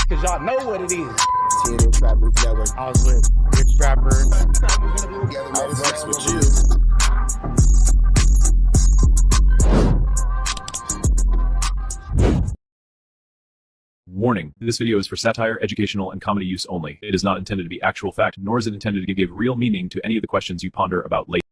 Cause y'all know what it is. TNN Trap Move Network. I was with Rich Rapper. I fucks with you. Warning, this video is for satire, educational, and comedy use only. It is not intended to be actual fact, nor is it intended to give real meaning to any of the questions you ponder about later.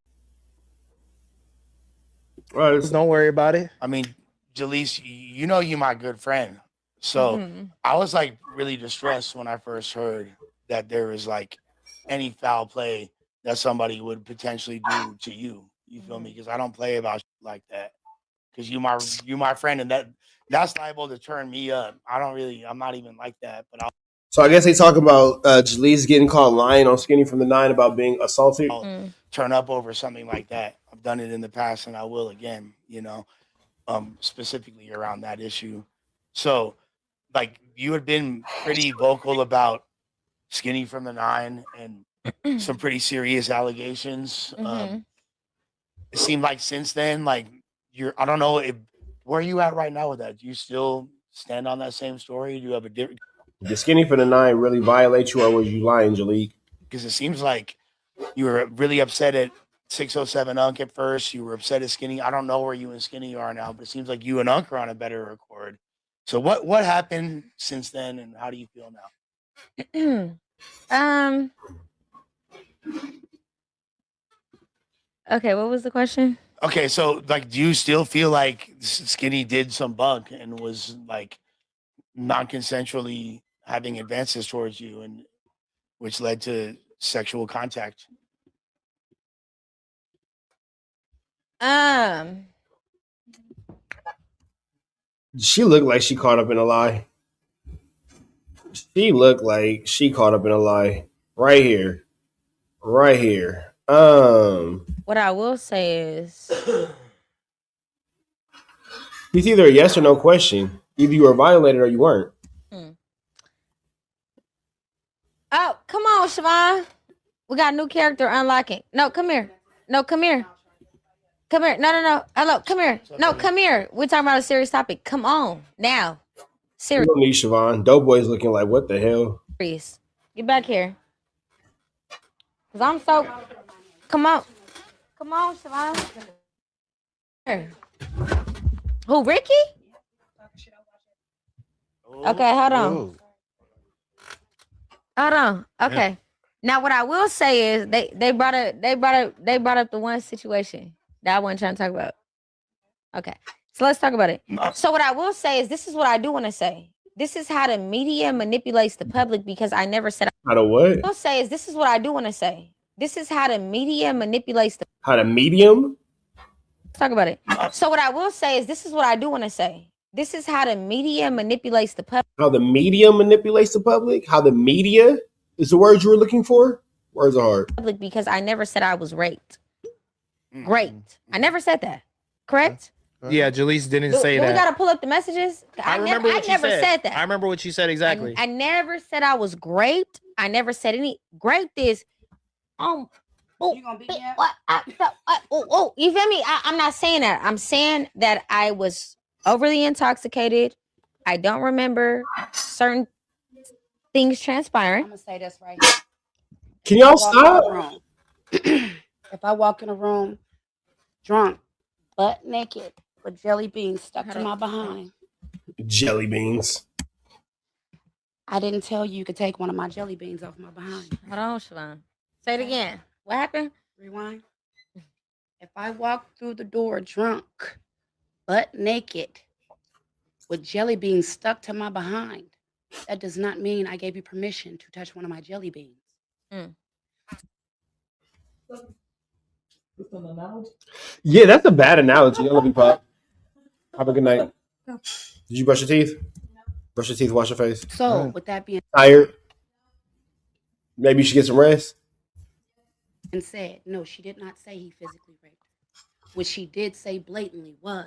Right, don't worry about it. I mean, Jaleese, you know you my good friend. So I was like really distressed when I first heard that there was like any foul play that somebody would potentially do to you. You feel me? Because I don't play about like that. Because you my friend, and that's liable to turn me up. I'm not even like that. But So I guess they talk about Jaleese getting caught lying on Skinny from the 9 about being assaulted. I'll turn up over something like that. I've done it in the past, and I will again. You know, specifically around that issue. So, like, you had been pretty vocal about Skinny from the 9 and some pretty serious allegations. It seemed like since then, like I don't know where are you at right now with that? Do you still stand on that same story? Do you have a different? Did Skinny from the 9 really violate you, or was you lying, Jaleek? Because it seems like you were really upset at 607 Unk at first. You were upset at Skinny. I don't know where you and Skinny are now, but it seems like you and Unk are on a better accord. So what happened since then, and how do you feel now? Okay, what was the question? Okay, so like, do you still feel like Skinny did some bunk and was like non-consensually having advances towards you, and which led to sexual contact? She looked like she caught up in a lie. She looked like she caught up in a lie. Right here. Right here. What I will say is it's either a yes or no question. Either you were violated or you weren't. Oh, come on, Siobhan. We got a new character unlocking. No, come here. No, come here. Come here. No. Hello, come here. No, come here. We're talking about a serious topic. Come on. Now. Serious. You don't need Siobhan. Doughboy's looking like, what the hell? Get back here. Because I'm so... Come on. Come on, Siobhan. Here. Who, Ricky? Okay, hold on. Ooh. Hold on. Okay. Yeah. Now what I will say is they brought up the one situation that I wasn't trying to talk about. Okay. So let's talk about it. So what I will say is this is what I do want to say. This is how the media manipulates the public, because I never said how to what? What I will say is this is what I do want to say. This is how the media manipulates the how the medium? Let's talk about it. So what I will say is this is what I do want to say. This is how the media manipulates the public. How the media manipulates the public? How the media is the word you were looking for? Words are hard. Public, because I never said I was raped. Great. I never said that. Correct? Yeah, Jaleese didn't say that. We gotta pull up the messages. I never said that. I remember what you said exactly. I never said I was raped. I never said any. Raped is you gonna beat me up? You feel me? I'm not saying that. I'm saying that I was overly intoxicated. I don't remember certain things transpiring. I'm gonna say this right here. Can y'all stop? If I walk in a room drunk, butt naked, with jelly beans stuck to my behind. Jelly beans. I didn't tell you could take one of my jelly beans off my behind. Hold on, Shalon. Say it again. What happened? Rewind. If I walk through the door drunk, butt naked, with jelly beans stuck to my behind, that does not mean I gave you permission to touch one of my jelly beans. Yeah, that's a bad analogy. I love you, Pop. Have a good night. Did you brush your teeth? No. Brush your teeth, wash your face. So, with that being tired, maybe you should get some rest. And said, no, she did not say he physically raped her. What she did say blatantly was,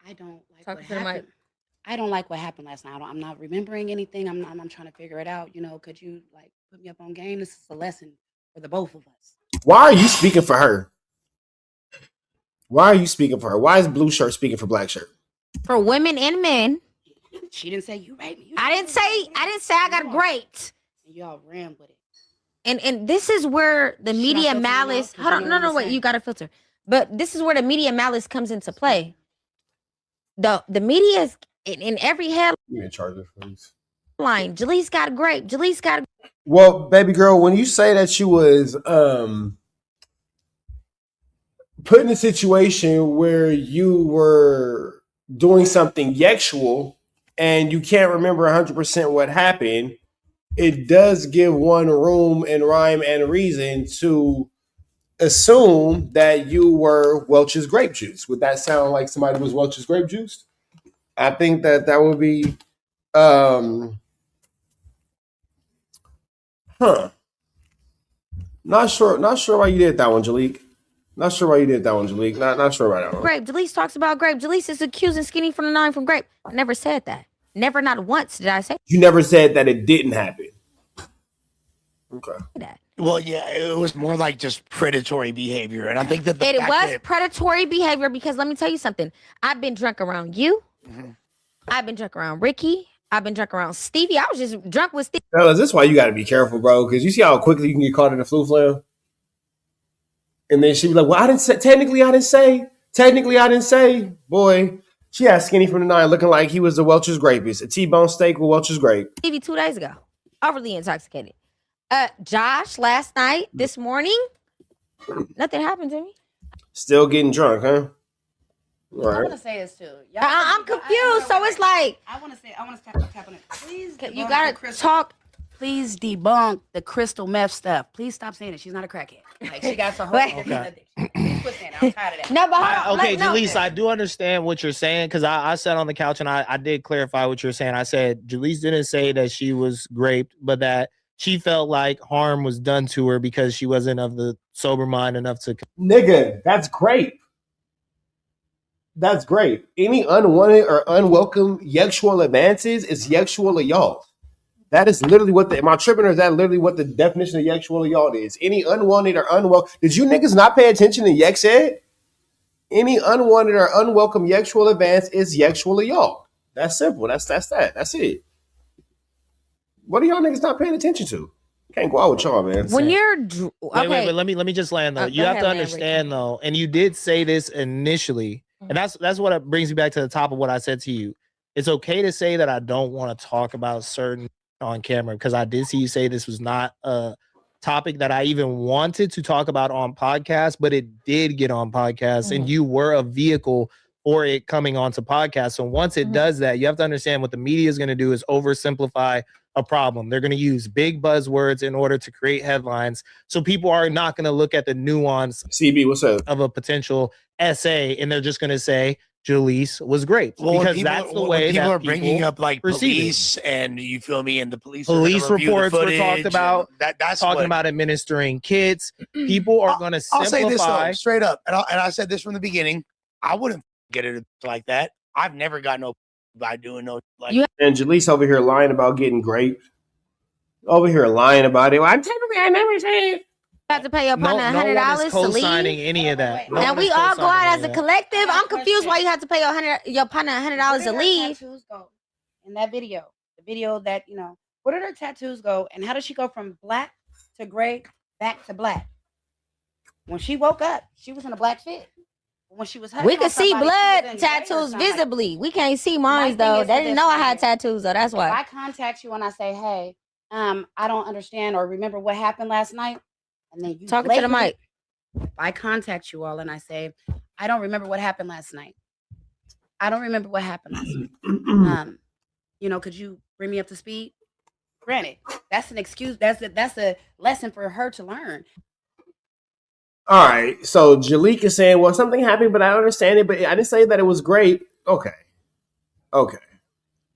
I don't like what happened. I don't like what happened last night. I'm not remembering anything. I'm trying to figure it out. You know, could you like put me up on game? This is a lesson for the both of us. Why are you speaking for her? Why are you speaking for her? Why is blue shirt speaking for black shirt? For women and men. She didn't say you raped me. I didn't say I got graped. And y'all ran with it. And this is where the media malice. Hold on, no, wait, you got a filter. But this is where the media malice comes into play. The media is in every headline. Give me a charger, please. Jaleese got grape. Jaleese got. Well, baby girl, when you say that you was put in a situation where you were doing something sexual and you can't remember 100% what happened, it does give one room and rhyme and reason to assume that you were Welch's grape juice. Would that sound like somebody was Welch's grape juice? I think that would be, Not sure why you did that one, Jaleek. Not sure about that one. Grape. Jaleese talks about grape. Jaleese is accusing Skinny from the 9 from grape. I never said that. Never, not once did I say You never said that it didn't happen. Okay. that. Well, yeah, it was more like just predatory behavior, and I think that It was predatory behavior because let me tell you something. I've been drunk around you. Mm-hmm. I've been drunk around Ricky. I've been drunk around Stevie. I was just drunk with Stevie. Fellas, this is why you got to be careful, bro, because you see how quickly you can get caught in the flu flam? And then she be like, well, I didn't say, technically I didn't say. Boy, she had Skinny from the 9 looking like he was the Welch's grapist. A T-bone steak with Welch's grape. Stevie 2 days ago. Overly intoxicated. Josh, last night, this morning, nothing happened to me. Still getting drunk, huh? All right. I want to say this too. I'm confused. So it's like I want to tap on it. Please, you gotta talk. Please debunk the crystal meth stuff. Please stop saying it. She's not a crackhead. Like she got some whole addiction. Quit saying it. I'm tired of that. No, but hold on. Okay, Jaleese, I do understand what you're saying because I sat on the couch and I did clarify what you're saying. I said Jaleese didn't say that she was graped, but that she felt like harm was done to her because she wasn't of the sober mind enough to. Nigga, that's great. That's great. Any unwanted or unwelcome sexual advances is sexual assault. That is literally what am I tripping or is that literally what the definition of sexual assault is? Any unwanted or unwelcome. Did you niggas not pay attention to Yex said? Any unwanted or unwelcome sexual advance is sexual assault. That's simple. That's that. That's it. What are y'all niggas not paying attention to? Can't go out with y'all, man. When you're okay. Wait, let me just land though. You have to understand though, and you did say this initially, and that's what brings me back to the top of what I said to you. It's okay to say that I don't want to talk about certain on camera because I did see you say this was not a topic that I even wanted to talk about on podcast, but it did get on podcast, and you were a vehicle for it coming onto podcast. So once it does that, you have to understand what the media is going to do is oversimplify a problem. They're going to use big buzzwords in order to create headlines. So people are not going to look at the nuance CB, what's up? of a potential essay, and they're just going to say Jaleese was great because that's the way people that are bringing up like police it. And you feel me, and the police reports were talked about. That's talking about administering kits. People are going to simplify. I'll say this though, straight up, and I said this from the beginning. I wouldn't get it like that. I've never got no by doing no like. And Jaleese over here lying about getting graped. Over here lying about it. Well, I never said it. You have to pay your partner $100 to leave. Co-signing any of that. And we all go out as a collective. I'm confused why you have to pay your partner $100 to leave. Tattoos go in that video, the video that where did her tattoos go, and how did she go from black to gray back to black? When she woke up, she was in a black fit. When she was we could see blood tattoos visibly. We can't see mine though. They didn't know I had tattoos though. That's why. If I contact you and I say, hey, I don't understand or remember what happened last night, and then you talking to the mic. If I contact you all and I say, I don't remember what happened last night. I don't remember what happened last night. Could you bring me up to speed? Granted, that's an excuse. That's a lesson for her to learn. All right. So Jaleek is saying, well, something happened, but I understand it, but I didn't say that it was great. Okay.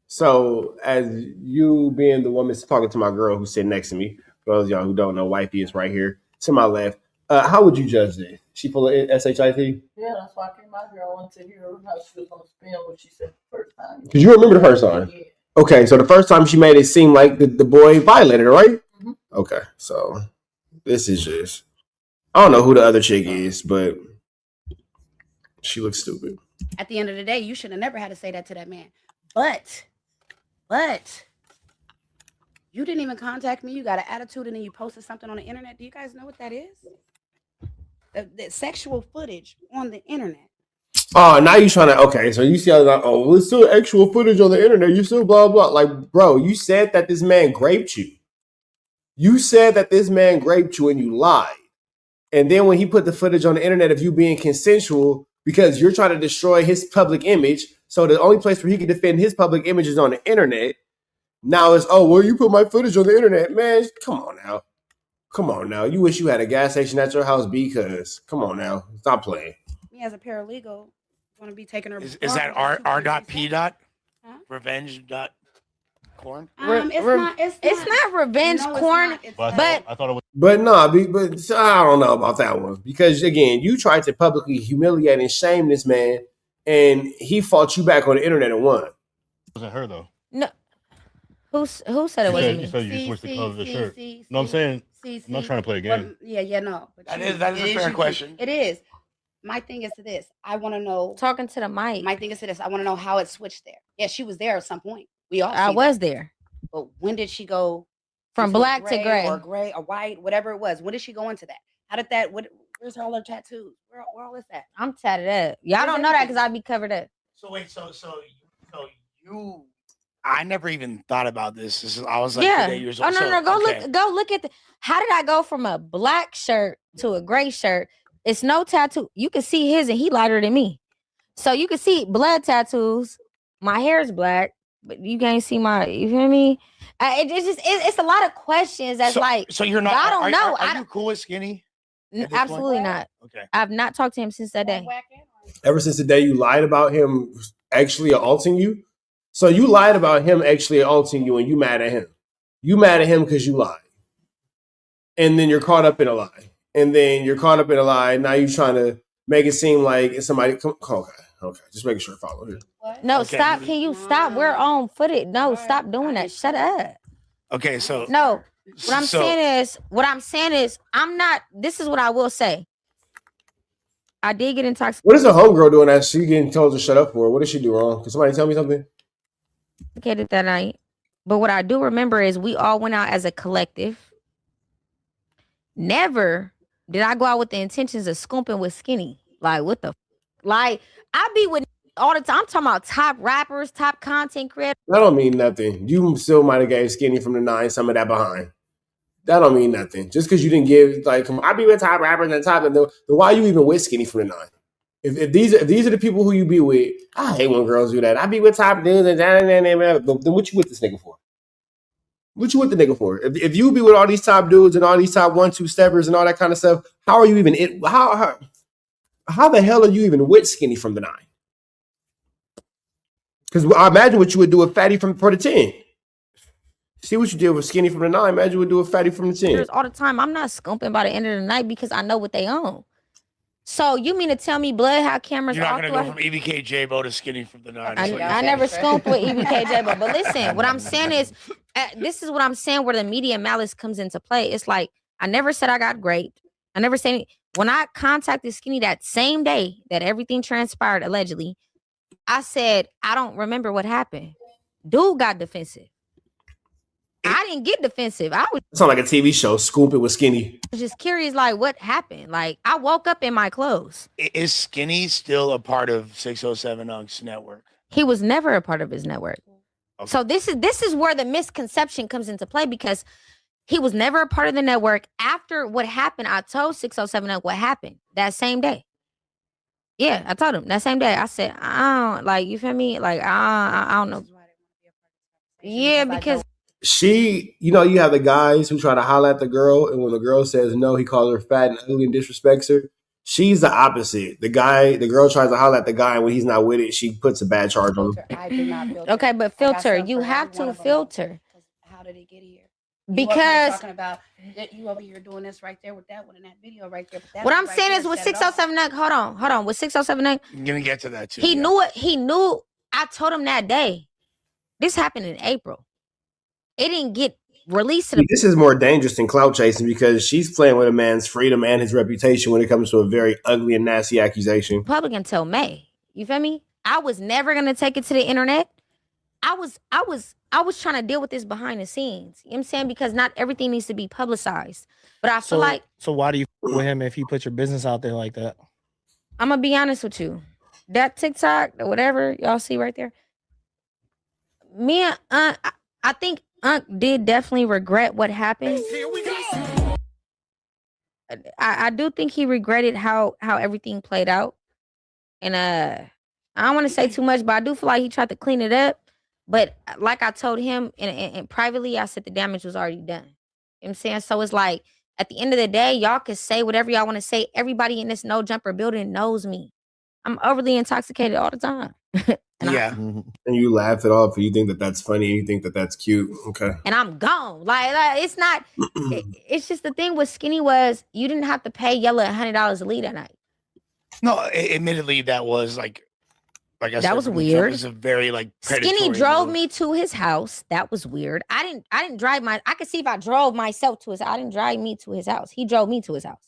So as you being the woman talking to my girl who's sitting next to me, for those of y'all who don't know, wifey is right here to my left. How would you judge this? She full of SHIT? Yeah, that's why I came out here. I wanted to hear how she was going to spin what she said the first time. Because you remember the first time? Yeah. Okay, so the first time she made it seem like the boy violated her, right? Mm-hmm. Okay, so this is just... I don't know who the other chick is, but she looks stupid. At the end of the day, you should have never had to say that to that man. But But you didn't even contact me. You got an attitude and then you posted something on the internet. Do you guys know what that is? The sexual footage on the internet. Oh, now you're trying to, okay, so you see, like, oh, well, it's still actual footage on the internet. You still blah, blah. Like, bro, you said that this man raped you. You said that this man raped you and you lied. And then when he put the footage on the internet of you being consensual, because you're trying to destroy his public image, so the only place where he can defend his public image is on the internet. Now it's, oh, well, you put my footage on the internet. Man, come on now. Come on now. You wish you had a gas station at your house because, come on now. Stop playing. Me as a paralegal, want to be taking her. Is that R.P. Huh? Revenge dot corn? It's not revenge corn, but I thought it was. But no, but I don't know about that one. Because, again, you tried to publicly humiliate and shame this man, and he fought you back on the internet and won. It wasn't her, though. no. Who said it wasn't You me? said you switched the color of the shirt. No, I'm saying, I'm not trying to play a game. No. But That is a fair question. It is. My thing is to this. I want to know. Talking to the mic. My thing is to this. I want to know how it switched there. Yeah, she was there at some point. We all. I was there. But when did she go from black to gray or gray or white, whatever it was? When did she go into that? How did that? Where's all her tattoos? Where all is that? I'm tatted up. Y'all don't know that because I be covered up. So wait, so you. I never even thought about this. I was like, Yeah. 8 years Oh old. no, go look at how did I go from a black shirt to a gray shirt? It's no tattoo. You can see his and he lighter than me. So you can see blood tattoos. My hair is black, but you can't see you feel me? It's a lot of questions that's so you're not. I don't know. Are you cool with skinny? Absolutely not. Okay. I've not talked to him since that day. Ever since the day you lied about him actually assaulting you? So you lied about him actually assaulting you and you mad at him. You mad at him because you lied. And then you're caught up in a lie. And then you're caught up in a lie. Now you're trying to make it seem like it's somebody. Okay. Just making sure I follow here. No, Okay. stop. Can you stop? We're on footage. No, stop doing that. Shut up. Okay, so No. What I'm saying is, I'm not. This is what I will say. I did get intoxicated What is a homegirl doing that she getting told to shut up for? What did she do wrong? Can somebody tell me something? that night. But what I do remember is we all went out as a collective. Never did I go out with the intentions of scooping with Skinny. Like, what the? Like, I be with all the time. I'm talking about top rappers, top content creators. That don't mean nothing. You still might have gave Skinny from the 9 some of that behind. That don't mean nothing. Just because you didn't give, like, I be with top rappers and top, then why you even with Skinny from the 9? If these are the people who you be with, I hate when girls do that. I be with top dudes and then what you with this nigga for? What you with the nigga for? If you be with all these top dudes and all these top 1-2 steppers and all that kind of stuff, how are you even how the hell are you even with Skinny from the 9? Because I imagine what you would do with Fatty for the 10. See what you did with Skinny from the 9. Imagine what you would do with Fatty from the 10. All the time. I'm not scooping by the end of the night because I know what they own. So you mean to tell me blood how cameras you're not are? gonna go from EBK J-Bo to Skinny from the 9. I never scooped with EBK J-Bo. But listen, what I'm saying is, this is what I'm saying where the media malice comes into play. It's like, I never said I got raped. I never said when I contacted Skinny that same day that everything transpired, allegedly, I said, I don't remember what happened. Dude got defensive. I didn't get defensive. I was Sound like a TV show, Scooping with Skinny. just curious, like, what happened? Like, I woke up in my clothes. Is Skinny still a part of 607 Unc's network? He was never a part of his network. Okay. So this is where the misconception comes into play, because he was never a part of the network. After what happened, I told 607 Unc what happened that same day. Yeah, I told him that same day. I said, I don't, like, you feel me? Like, I don't know. Yeah, because You have the guys who try to holler at the girl, and when the girl says no, he calls her fat and ugly and disrespects her. She's the opposite. The girl tries to holler at the guy, and when he's not with it, she puts a bad charge on him. I did not filter. okay, but filter. You have to filter. How did it get here? Because talking about that you over here doing this right there with that one in that video right there. what I'm saying is with 607 Unc, hold on. With 607 Unc, I'm gonna get to that too. he knew it. He knew. I told him that day. This happened in April. It didn't get released to the This is more dangerous than clout chasing because she's playing with a man's freedom and his reputation when it comes to a very ugly and nasty accusation. public until May. You feel me? I was never gonna take it to the internet. I was I was trying to deal with this behind the scenes. You know what I'm saying? Because not everything needs to be publicized. But I feel like. So why do you with him if he put your business out there like that? I'm going to be honest with you. That TikTok or whatever y'all see right there. Me and I think Unc did definitely regret what happened. I do think he regretted how everything played out. And I don't want to say too much, but I do feel like he tried to clean it up. But like I told him and privately, I said the damage was already done. You know what I'm saying? So it's like, at the end of the day, y'all can say whatever y'all want to say. Everybody in this No Jumper building knows me. I'm overly intoxicated all the time. And you laugh it off, and you think that that's funny, and you think that that's cute. Okay. And I'm gone. Like it's not. It's just the thing with Skinny was you didn't have to pay Yella $100 a lead that night. No, admittedly, that was like I said, that was weird. It was a very like Skinny drove me to his house. That was weird. I didn't drive I could see if I drove myself to his. I didn't drive me to his house. He drove me to his house.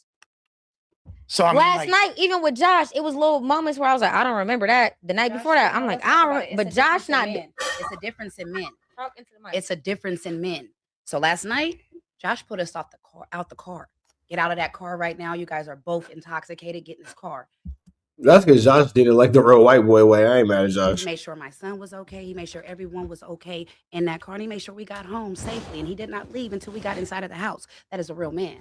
So I mean, last night, even with Josh, it was little moments where I was like, I don't remember that. The night before that, I'm like, I don't remember. But Josh not. It's a difference in men. It's a difference in men. So last night, Josh put us out the car. Get out of that car right now. You guys are both intoxicated. Get in this car. That's because Josh did it like the real white boy way. I ain't mad at Josh. He made sure my son was okay. He made sure everyone was okay in that car. And he made sure we got home safely. And he did not leave until we got inside of the house. That is a real man.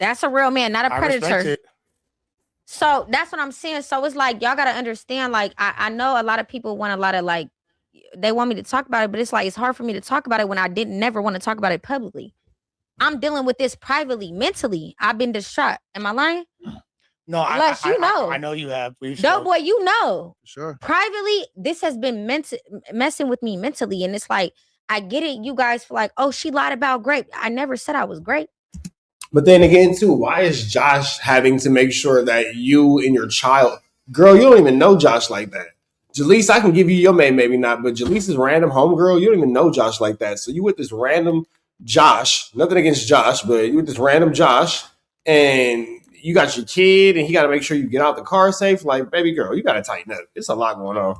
That's a real man, not a predator. So that's what I'm saying. So it's like, y'all got to understand, like, I know a lot of people want a lot of, like, they want me to talk about it, but it's like, it's hard for me to talk about it when I never want to talk about it publicly. I'm dealing with this privately, mentally. I've been distraught. Am I lying? No, I know you have. Doughboy, you know. Sure. Privately, this has been messing with me mentally. And it's like, I get it. You guys feel like, oh, she lied about Grape. I never said I was Grape. But then again, too, why is Josh having to make sure that you and your child, girl, you don't even know Josh like that. Jaleese, I can give you your name, maybe not, but Jaleese's random homegirl, you don't even know Josh like that. So you with this random Josh, nothing against Josh, but you with this random Josh, and you got your kid, and he got to make sure you get out the car safe. Like, baby girl, you got to tighten up. It's a lot going on.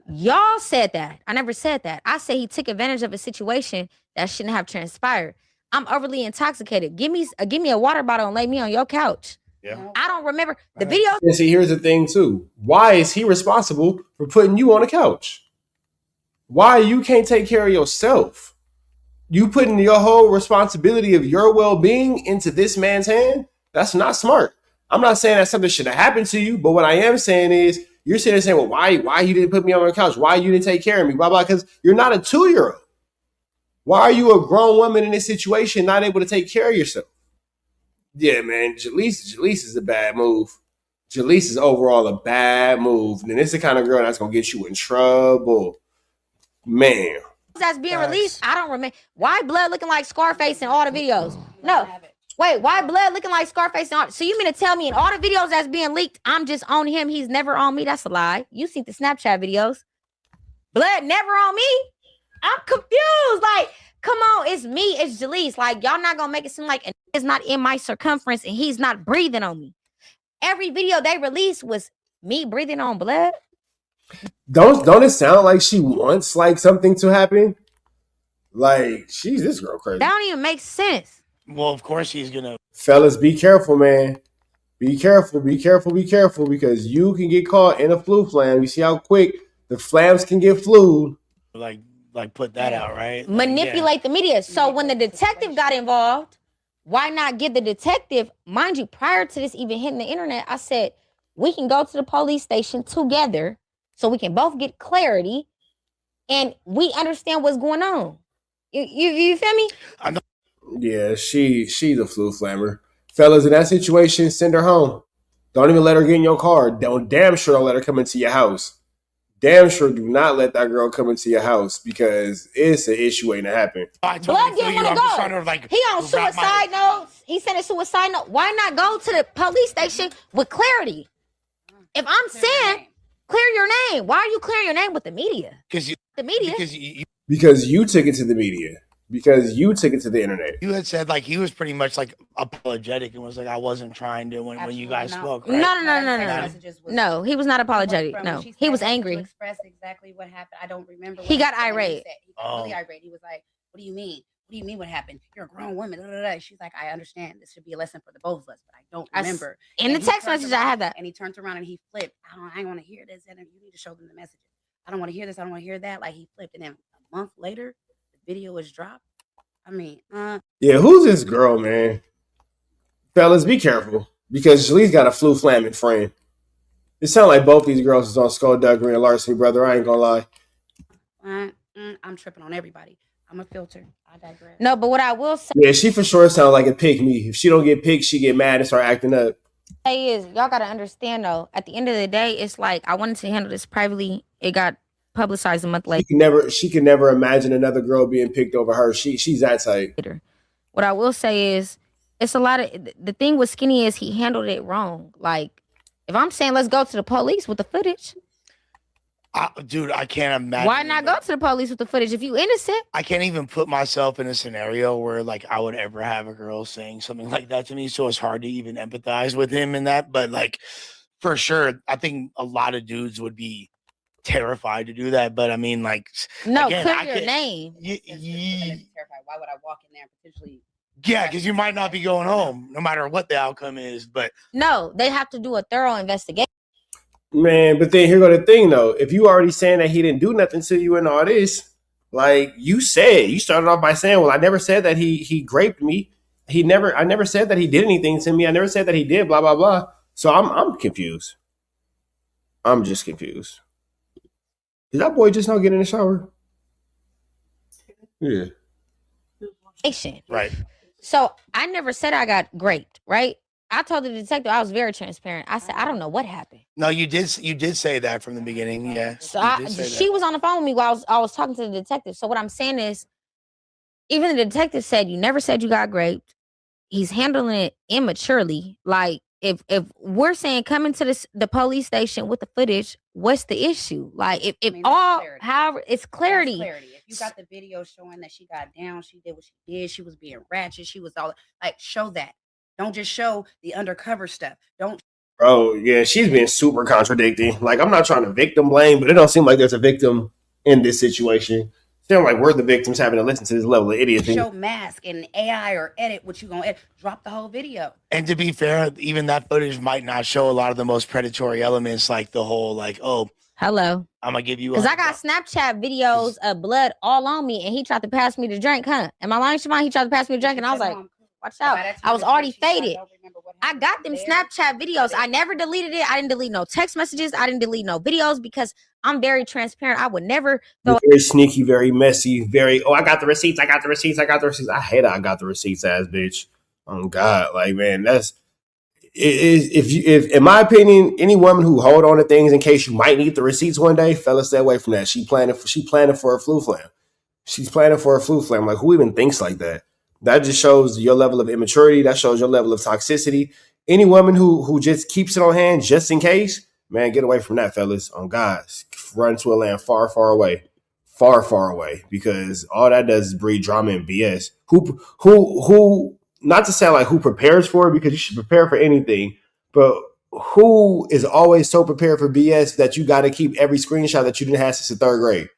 Y'all said that. I never said that. I said he took advantage of a situation that shouldn't have transpired. I'm overly intoxicated. Give me a water bottle and lay me on your couch. Yeah. I don't remember the video. And see, here's the thing too. Why is he responsible for putting you on the couch? Why you can't take care of yourself? You putting your whole responsibility of your well-being into this man's hand? That's not smart. I'm not saying that something should have happened to you, but what I am saying is you're sitting there saying, well, why you didn't put me on the couch? Why you didn't take care of me? Blah, blah, because you're not a 2-year-old. Why are you a grown woman in this situation not able to take care of yourself? Yeah, man, Jaleese is a bad move. Jaleese is overall a bad move. And it's the kind of girl that's going to get you in trouble. Man. That's being released, I don't remember. Why Blood looking like Scarface in all the videos? No. Wait, why Blood looking like Scarface in all? So you mean to tell me in all the videos that's being leaked, I'm just on him, he's never on me? That's a lie. You seen the Snapchat videos. Blood never on me? I'm confused. Like, come on, it's me, it's Jaleese. Like, y'all not gonna make it seem like it's not in my circumference and he's not breathing on me. Every video they released was me breathing on Blood. Don't it sound like she wants like something to happen? Like, she's this girl crazy. That don't even make sense. Well, of course he's gonna. Fellas, be careful, man. Be careful, because you can get caught in a flu flam. You see how quick the flams can get flued. Like put that out, right? Manipulate the media. So when the detective got involved, why not give the detective, mind you, prior to this even hitting the internet, I said, we can go to the police station together so we can both get clarity and we understand what's going on. You feel me? I know. Yeah, she's a flu flammer. Fellas, in that situation, send her home. Don't even let her get in your car. Damn sure don't let her come into your house. Damn sure do not let that girl come into your house because it's an issue waiting to happen. Blood didn't want to go. He on suicide notes. He sent a suicide note. Why not go to the police station with clarity? If I'm saying clear your name, why are you clearing your name with the media? Because you took it to the media. because you took it to the internet. You had said like he was pretty much like apologetic and was like, I wasn't trying to when you guys spoke. Right? No, he was not apologetic. No, he was angry. Express exactly what happened. I don't remember. He got irate. He got really irate. He was like, "What do you mean? What do you mean? What happened? You're a grown woman." She's like, "I understand. This should be a lesson for the both of us, but I don't remember." In the text message, I had that. And he turns around and he flipped. I don't want to hear this. And you need to show them the messages. I don't want to hear this. I don't want to hear that. Like he flipped, and then a month later, the video was dropped. I mean, yeah, who's this girl, man? Fellas, be careful because Jalee's got a flu flamming friend. It sounds like both these girls is on skullduggery and larceny, brother. I ain't gonna lie. I'm tripping on everybody. I'm a filter. I digress. No, but what I will say, yeah, she for sure sounds like a pick me. If she don't get picked, she get mad and start acting up. Is y'all gotta understand though. At the end of the day, it's like I wanted to handle this privately. It got publicized a month later. She can never imagine another girl being picked over her. She's that type. What I will say is, it's a lot of the thing with Skinny is he handled it wrong. Like, if I'm saying let's go to the police with the footage, dude, I can't imagine. Why not go to the police with the footage if you innocent? I can't even put myself in a scenario where like I would ever have a girl saying something like that to me. So it's hard to even empathize with him in that. But like, for sure, I think a lot of dudes would be terrified to do that. But I mean, like, no, again, clear your name. Terrified. Why would I walk in there and potentially? Yeah, because you might not be going home, no matter what the outcome is. But no, they have to do a thorough investigation. Man, but then here go the thing though. If you already saying that he didn't do nothing to you and all this, like you started off by saying, "Well, I never said that he raped me. I never said that he did anything to me. I never said that he did blah blah blah." So I'm confused. I'm just confused. Did that boy just not get in the shower? Yeah. Right. So I never said I got raped, right? I told the detective I was very transparent. I said I don't know what happened. No, you did say that from the beginning. Yeah. So she was on the phone with me while I was talking to the detective. So what I'm saying is, even the detective said you never said you got raped. He's handling it immaturely. Like if we're saying come into the police station with the footage, what's the issue? Like if however it's clarity. If you got the video showing that she got down, she did what she did, she was being ratchet, she was all like, show that. Don't just show the undercover stuff. Don't. Bro, yeah, she's been super contradicting. Like, I'm not trying to victim blame, but it don't seem like there's a victim in this situation. It seems like we're the victims having to listen to this level of idiocy. Show mask and AI or edit what you gonna edit. Drop the whole video. And to be fair, even that footage might not show a lot of the most predatory elements, like the whole like, oh, hello, I'm gonna give you because I got Snapchat videos of blood all on me, and he tried to pass me the drink. Huh? Am I lying, Siobhan? He tried to pass me the drink, and I was like, watch out. I was already faded. I got them Snapchat videos. I never deleted it. I didn't delete no text messages. I didn't delete no videos because I'm very transparent. I would never. Very sneaky, very messy, very, I got the receipts. I hate I got the receipts ass bitch. Oh God. Like, man, that's, if in my opinion, any woman who hold on to things in case you might need the receipts one day, fellas, stay away from that. She planning for a flu flam. She's planning for a flu flam. Like, who even thinks like that? That just shows your level of immaturity. That shows your level of toxicity. Any woman who just keeps it on hand just in case, man, get away from that, fellas. On God, run to a land far, far away, because all that does is breed drama and BS. Who? Not to sound like who prepares for it, because you should prepare for anything, but who is always so prepared for BS that you got to keep every screenshot that you didn't have since the third grade?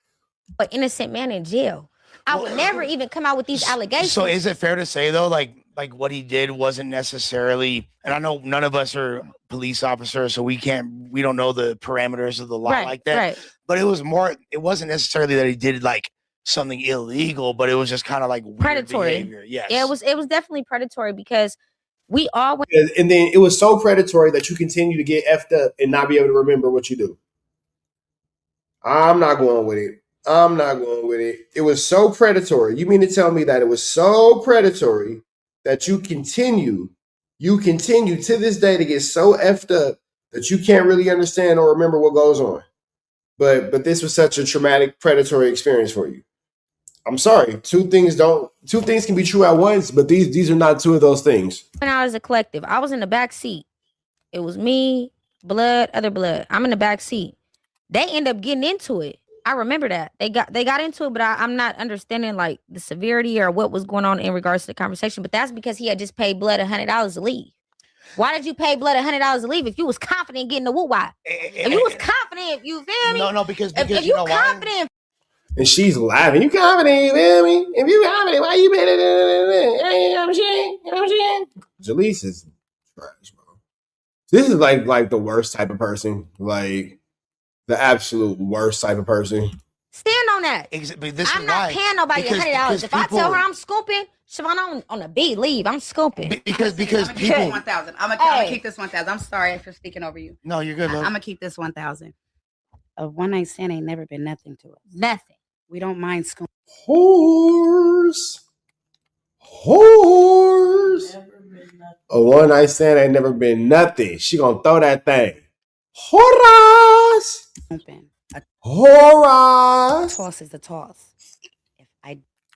An innocent man in jail. I would never even come out with these allegations. So is it fair to say though, like what he did wasn't necessarily, and I know none of us are police officers, so we don't know the parameters of the law like that. Right. But it wasn't necessarily that he did like something illegal, but it was just kind of like predatory behavior. Yes. Yeah, it was definitely predatory because we all went. And then it was so predatory that you continue to get effed up and not be able to remember what you do. I'm not going with it. It was so predatory. You mean to tell me that it was so predatory that you continue to this day to get so effed up that you can't really understand or remember what goes on? But this was such a traumatic predatory experience for you. I'm sorry. Two things can be true at once, but these are not two of those things. When I was a collective, I was in the back seat. It was me, blood, other blood. I'm in the back seat. They end up getting into it. I remember that they got into it, but I'm not understanding like the severity or what was going on in regards to the conversation. But that's because he had just paid Blood $100 to leave. Why did you pay Blood $100 to leave if you was confident in getting the woo-wah? If you was confident, you feel me? No, because if you you know confident. And she's laughing. You confident, you feel me? If you confident, why you better you know what I'm saying? You know what I'm saying? Jalise is trash, bro. This is like the worst type of person. Like the absolute worst type of person. Stand on that. I'm not paying nobody $100. If I tell her I'm scooping, Siobhan on the beat, leave. I'm scooping. Because people 1,000. I'm gonna keep this 1,000. I'm sorry for speaking over you. No, you're good. I'm gonna keep this 1,000. A one night stand ain't never been nothing to us. Nothing. We don't mind scooping. Whores. A one night stand ain't never been nothing. She gonna throw that thing. Whores. Whores. Toss is the toss.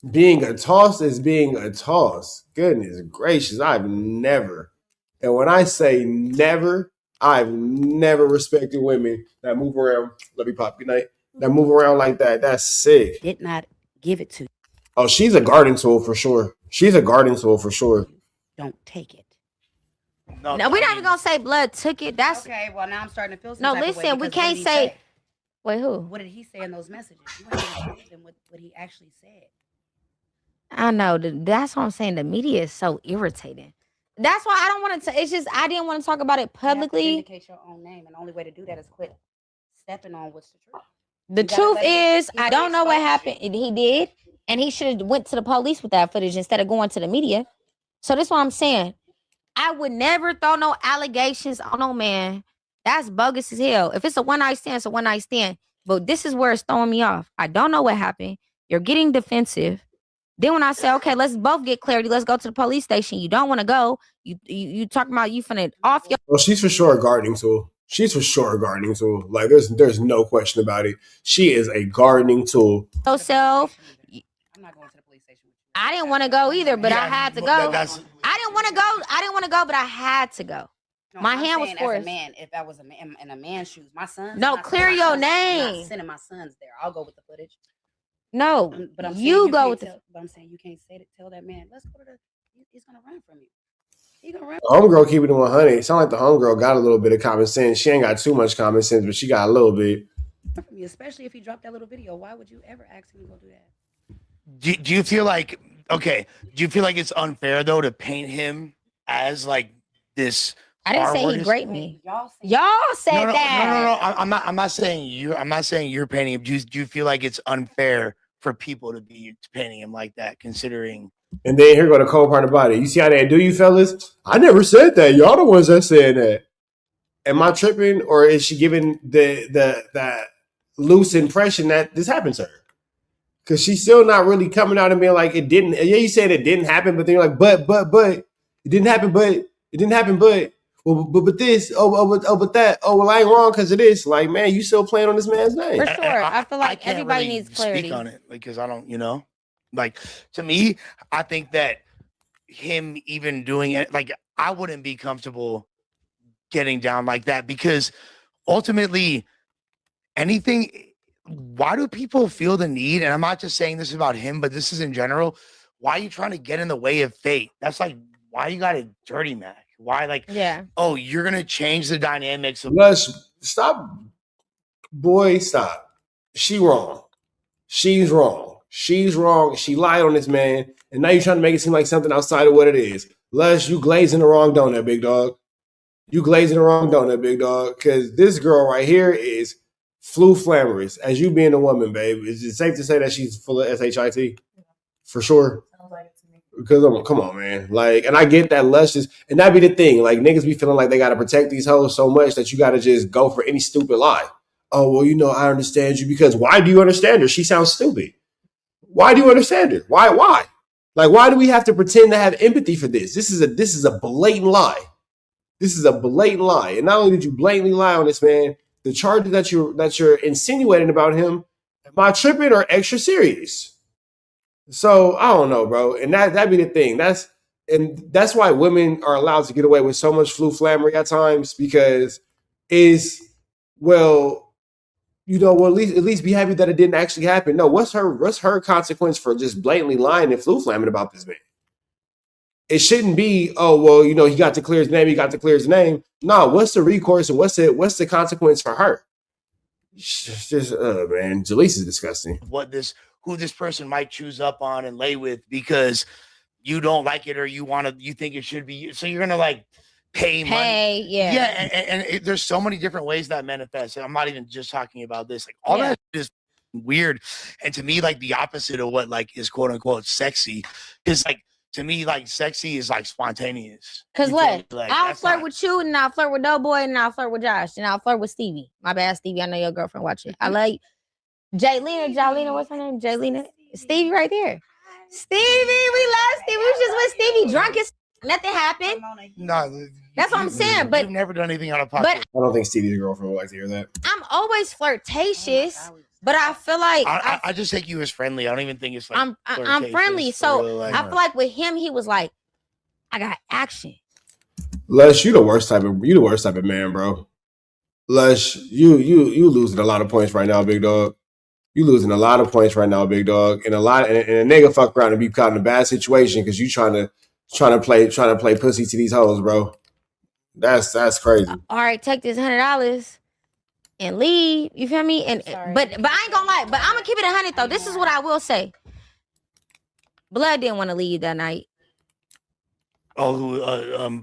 Being a toss is being a toss. Goodness gracious, I've never, and when I say never, I've never respected women that move around. Let me pop. Good night. That move around like that. That's sick. Did not give it to you. Oh, she's a garden tool for sure. Don't take it. No, we're not even gonna say Blood took it. That's okay. Well, now I'm starting to feel some no. type of Listen, way we can't say. Wait, who? What did he say in those messages? You ain't even read them what he actually said. I know. That's what I'm saying. The media is so irritating. That's why I don't want to. It's just I didn't want to talk about it publicly. You have to indicate your own name, and the only way to do that is quit stepping on what's the truth. The truth is, I don't know what happened. He did, and he should have went to the police with that footage instead of going to the media. So that's what I'm saying. I would never throw no allegations on no man. That's bogus as hell. If it's a one night stand, it's a one night stand. But this is where it's throwing me off. I don't know what happened. You're getting defensive. Then when I say, okay, let's both get clarity, let's go to the police station. You don't want to go. You talking about you finna off your. Well, she's for sure a gardening tool. Like there's no question about it. She is a gardening tool. Yourself. I'm not going to the police station. I didn't want to go either, but I had to go. I didn't want to go, but I had to go. No, my hand was forced. As a man, if I was a man in a man's shoes, my son. No, clear your name. I'm not sending my sons there. I'll go with the footage. No, but I'm you go with the. But I'm saying you can't say tell that man. Let's go to the. He's gonna run from you. He's gonna run. Homegirl keeping it 100. It sounds like the homegirl got a little bit of common sense. She ain't got too much common sense, but she got a little bit. Especially if he dropped that little video. Why would you ever ask him to go do that? Do you feel like okay? Do you feel like it's unfair though to paint him as like this? I didn't say he raped me. Y'all said that. No. I'm not saying you. I'm not saying you're painting him. Do you feel like it's unfair for people to be painting him like that, considering? And then here go the cold part about it. You see how they do, you fellas? I never said that. Y'all the ones that said that. Am I tripping, or is she giving that loose impression that this happened to her? Because she's still not really coming out and being like it didn't. Yeah, you said it didn't happen, but then you're like, but it didn't happen, but. Well, but this, but that. Oh, well, I ain't wrong because of this. Like, man, you still playing on this man's name. For sure. I feel like everybody needs clarity. Speak on it because I don't, like to me, I think that him even doing it, like I wouldn't be comfortable getting down like that because ultimately anything, why do people feel the need? And I'm not just saying this about him, but this is in general. Why are you trying to get in the way of fate? That's like, why you got a dirty Mac? Why, like, oh, you're going to change the dynamics of. Stop. Boy, stop. She's wrong. She lied on this man. And now you're trying to make it seem like something outside of what it is. Les, you glazing the wrong donut, big dog. Because this girl right here is flu flamorous. As you being a woman, babe, is it safe to say that she's full of SHIT? For sure. Sounds like it to me. Because come on, man. Like, and I get that luscious, and that'd be the thing. Like, niggas be feeling like they gotta protect these hoes so much that you gotta just go for any stupid lie. Oh, well, I understand you because why do you understand her? She sounds stupid. Why do you understand her? Why? Like, why do we have to pretend to have empathy for this? This is a blatant lie. And not only did you blatantly lie on this man, the charges that you're insinuating about him, am I tripping or extra serious? So I don't know, bro. And that'd be the thing. That's why women are allowed to get away with so much flu flammery at times because you know, well, at least be happy that it didn't actually happen. No, what's her consequence for just blatantly lying and flu-flamming about this man? It shouldn't be, oh, well, you know, he got to clear his name. No, what's the recourse and what's the consequence for her? It's just, man, Jaleesa is disgusting. Who this person might choose up on and lay with because you don't like it or you think it should be. So you're gonna like pay money. Yeah. And there's so many different ways that manifests. And I'm not even just talking about this. Like all that is weird. And to me, like the opposite of what like is quote unquote sexy is like, to me, like sexy is like spontaneous. Cause look, like, I'll flirt with you, and I'll flirt with Doughboy, and I'll flirt with Josh, and I'll flirt with Stevie. My bad, Stevie. I know your girlfriend watching. I love you. Jaylina, what's her name? Jaylina, Stevie, right there. Stevie, we love Stevie. We just with Stevie drunk as nothing happened. No, that's what I'm saying. But you've never done anything on a podcast. But I don't think Stevie's girlfriend would like to hear that. I'm always flirtatious. But I feel like I just take you as friendly. I don't even think it's like I'm friendly. So real, like, I feel like with him, he was like, I got action. Lush, you the worst type of man, bro. Lush, you losing a lot of points right now, big dog. You losing a lot of points right now, big dog. And a nigga fuck around and be caught in a bad situation because you trying to play pussy to these hoes, bro. That's crazy. All right, take this $100. And leave, you feel me? And but I ain't gonna lie, but I'm gonna keep it 100 though. This is what I will say. Blood didn't want to leave that night. Oh,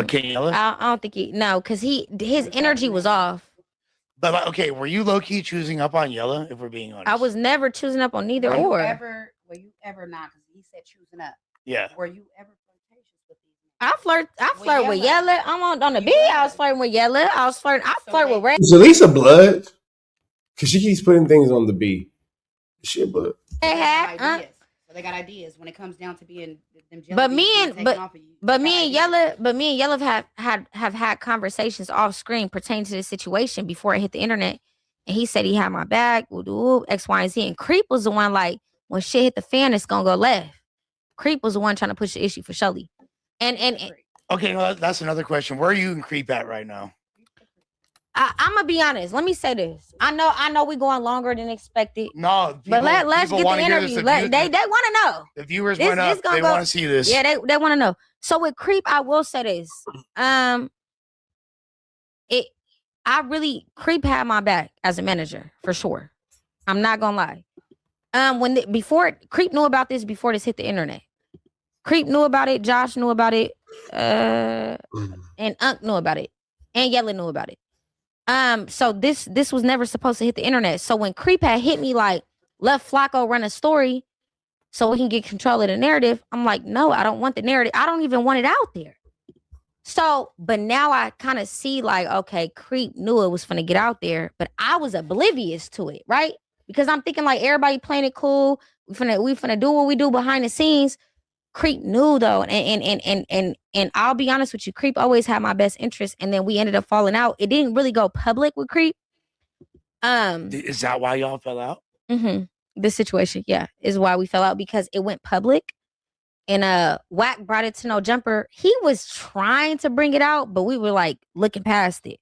King Yella? I don't think because his energy was off. But like, okay, were you low key choosing up on Yella? If we're being honest, I was never choosing up on neither or. Were you ever not? Because he said choosing up. Yeah. Were you ever flirtatious with these men? I flirt with Yella. I'm on the B. I was flirting with Yella. I flirt with Ray. Is Jaleesa blood? Because she keeps putting things on the B. Shit, blood. They got ideas when it comes down to being them. But me and Yella have had conversations off screen pertaining to this situation before it hit the internet. And he said he had my back, X, Y, and Z. And Creep was the one like when shit hit the fan, it's gonna go left. Creep was the one trying to push the issue for Shelly. And okay, well, that's another question. Where are you and Creep at right now? I'm gonna be honest. Let me say this. I know we going longer than expected. No, but let's get the interview. They want to know. The viewers want to see this. Yeah, they want to know. So with Creep, I will say this. Creep had my back as a manager for sure. I'm not gonna lie. Before Creep knew about this before this hit the internet. Creep knew about it. Josh knew about it. And Unc knew about it. And Yella knew about it. So this was never supposed to hit the internet. So when Creep had hit me like, let Flacco run a story so we can get control of the narrative, I'm like, no, I don't want the narrative. I don't even want it out there. So, but now I kind of see like, okay, Creep knew it was finna get out there, but I was oblivious to it, right? Because I'm thinking like everybody playing it cool. We finna do what we do behind the scenes. Creep knew though, and I'll be honest with you, Creep always had my best interest, and then we ended up falling out. It didn't really go public with Creep. Is that why y'all fell out? Mm-hmm. This situation, yeah, is why we fell out because it went public, and WACK brought it to No Jumper. He was trying to bring it out, but we were like looking past it,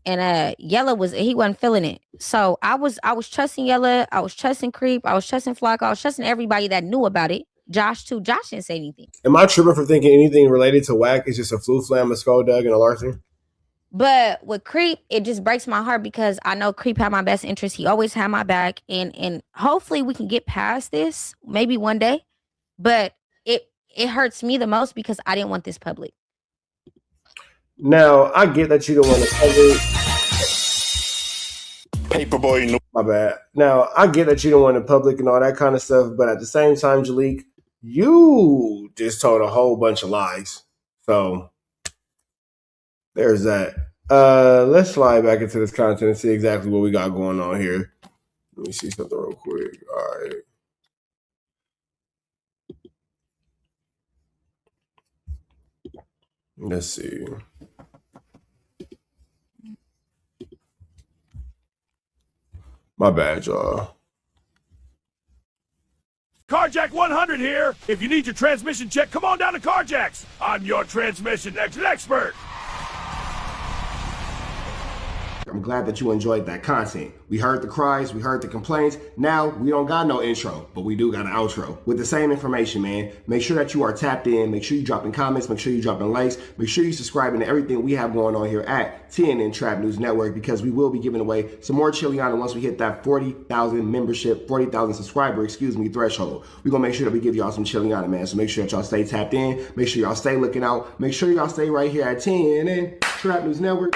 and Yella wasn't feeling it. So I was trusting Yella, I was trusting Creep, I was trusting Flacco, I was trusting everybody that knew about it. Josh too. Josh didn't say anything. Am I tripping for thinking anything related to WACK is just a flu flam, a skull dug, and a larceny? But with Creep, it just breaks my heart because I know Creep had my best interest. He always had my back, and hopefully we can get past this maybe one day. But it hurts me the most because I didn't want this public. Now I get that you don't want to cover. Paperboy, no. My bad. Now I get that you don't want it public and all that kind of stuff, but at the same time, Jalik, you just told a whole bunch of lies. So there's that. Let's slide back into this content and see exactly what we got going on here. Let me see something real quick. All right. Let's see. My bad, y'all. Carjack 100 here. If you need your transmission check, come on down to Carjack's. I'm your transmission expert. I'm glad that you enjoyed that content. We heard the cries, we heard the complaints. Now we don't got no intro, but we do got an outro with the same information, man. Make sure that you are tapped in. Make sure you dropping comments. Make sure you dropping likes. Make sure you subscribing to everything we have going on here at TNN Trap News Network, because we will be giving away some more Chiliana once we hit that 40,000 membership, 40,000 subscriber, threshold. We're gonna make sure that we give y'all some Chiliana, man. So make sure that y'all stay tapped in. Make sure y'all stay looking out. Make sure y'all stay right here at TNN Trap News Network.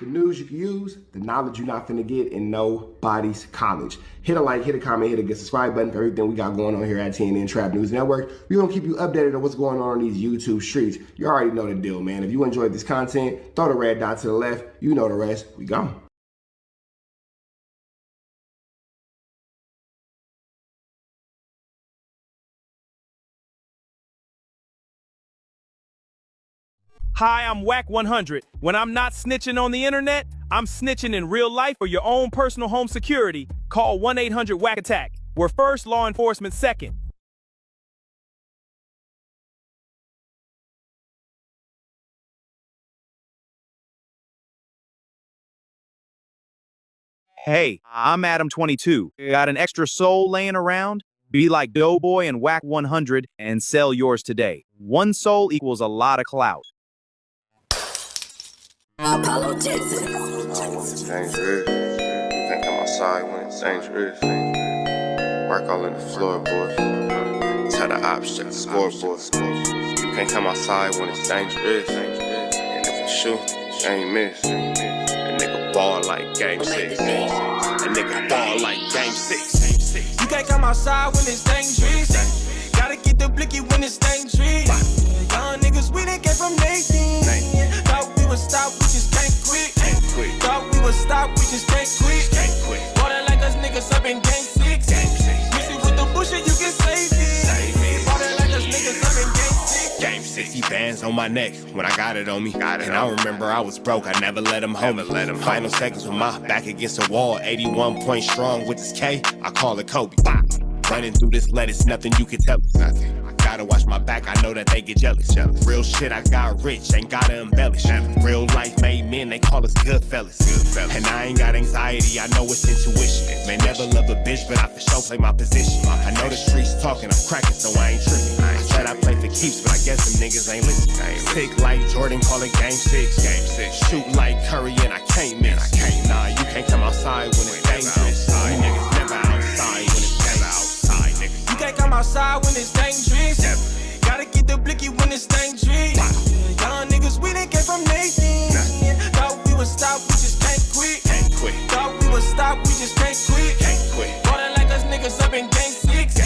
The news you can use, the knowledge you're not finna get in nobody's college. Hit a like, hit a comment, hit a subscribe button for everything we got going on here at TNN Trap News Network. We're gonna keep you updated on what's going on these YouTube streets. You already know the deal, man. If you enjoyed this content, throw the red dot to the left. You know the rest. We gone. Hi, I'm WACK100. When I'm not snitching on the internet, I'm snitching in real life for your own personal home security. Call 1-800-WACK-ATTACK. We're first, law enforcement second. Hey, I'm Adam22. Got an extra soul laying around? Be like Doughboy and WACK100 and sell yours today. One soul equals a lot of clout. Apollo Texas. It's dangerous. You can't come outside when it's dangerous. Work all in the floorboard. Tell the ops, check the scoreboard. You can't come outside when it's dangerous. And if you shoot, you ain't miss. A nigga ball like game 6. A nigga ball like game 6. You can't come outside when it's dangerous. Gotta get the blicky when it's dangerous. Young niggas, we done came from Nathan. Thought we would stop, we just can't quit. Thought we would stop, we just can't quit. Water like us niggas up in game 6. Mix it with the bullshit, you can save it. Water like us niggas up in game 6. Game 60 bands on my neck when I got it on me. And I remember I was broke, I never let them hold me. Final seconds with my back against the wall. 81 point strong with this K, I call it Kobe. Running through this lettuce, nothing you can tell us. Gotta watch my back, I know that they get jealous. Real shit, I got rich, ain't gotta embellish. Real life made men, they call us good fellas. And I ain't got anxiety, I know it's intuition. May never love a bitch, but I for sure play my position. I know the streets talking, I'm cracking, so I ain't tripping. I said I play for keeps, but I guess them niggas ain't listening. Sick like Jordan, call it game 6. Shoot like Curry, and I can't miss. Nah, you can't come outside when it's dangerous. You niggas never outside when it's dangerous. You can't come outside when it's dangerous. Gotta get the blicky when it's dangerous. Young niggas, we done came from Nathan. Thought we would stop, we just can't quit. Thought we would stop, we just can't quit. Water like us niggas up in game 6. Mix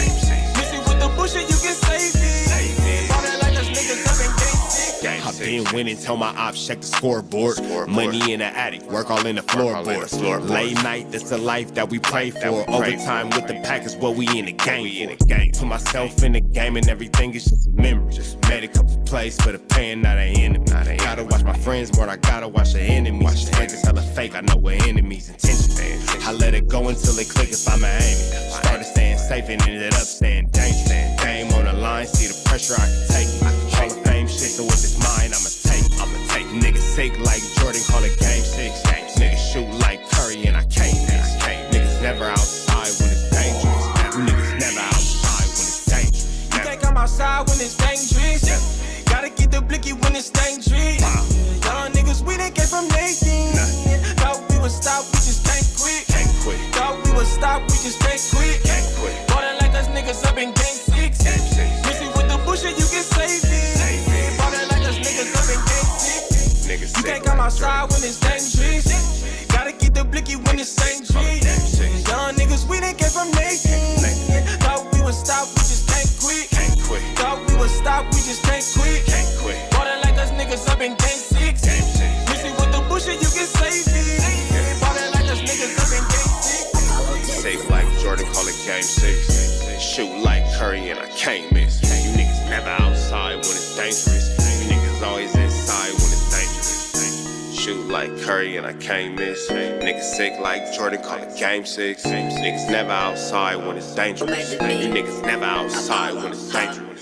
it with the bullshit, you can save it. Water like us niggas up in game 6. I've been winning, tell my ops check the scoreboard. Money in the attic, work all in the floorboard. Late night, that's the life that we pray for. Overtime with the pack is what we in the game for. Put myself in the game and everything is just a memory. Made a couple plays for the pain, not an enemy. Gotta watch my friends more, I gotta watch the enemies. Niggas hella fake, I know we're enemies' intentions. I let it go until it click if I'm aiming. Started staying safe and ended up staying dangerous. Game on the line, see the pressure I can take. Hall of Fame shit, so with this mind, I'ma take. Niggas sick like Jordan, call it game 6. Niggas shoot like Curry, and I can't miss. Niggas never outside when it's dangerous. Niggas never outside when it's dangerous. You can't come outside when it's dangerous. Gotta get the blicky when it's dangerous. Young niggas, we done came from Nathan. Thought we would stop, we just can't quit. Thought we would stop, we just can't quit. Water like us niggas up in game 6. Mix it with the bullshit, you can save it. Water like us niggas up in game 6. You can't come outside when it's dangerous. Gotta get the blicky when it's dangerous. Young niggas, we done came from Nathan. Thought we would stop, we just can't quit. Thought we would stop, we just can't quit. Water like us niggas up in game 6. Mix it with the bullshit, you can save it. Water like us niggas up in game 6. Safe like Jordan, call it game 6. Shoot like Curry, and I can't miss. You niggas never outside when it's dangerous. You niggas always inside when it's dangerous. Shoot like Curry, and I can't miss. Niggas sick like Jordan, call it game 6. Niggas never outside when it's dangerous. You niggas never outside when it's dangerous.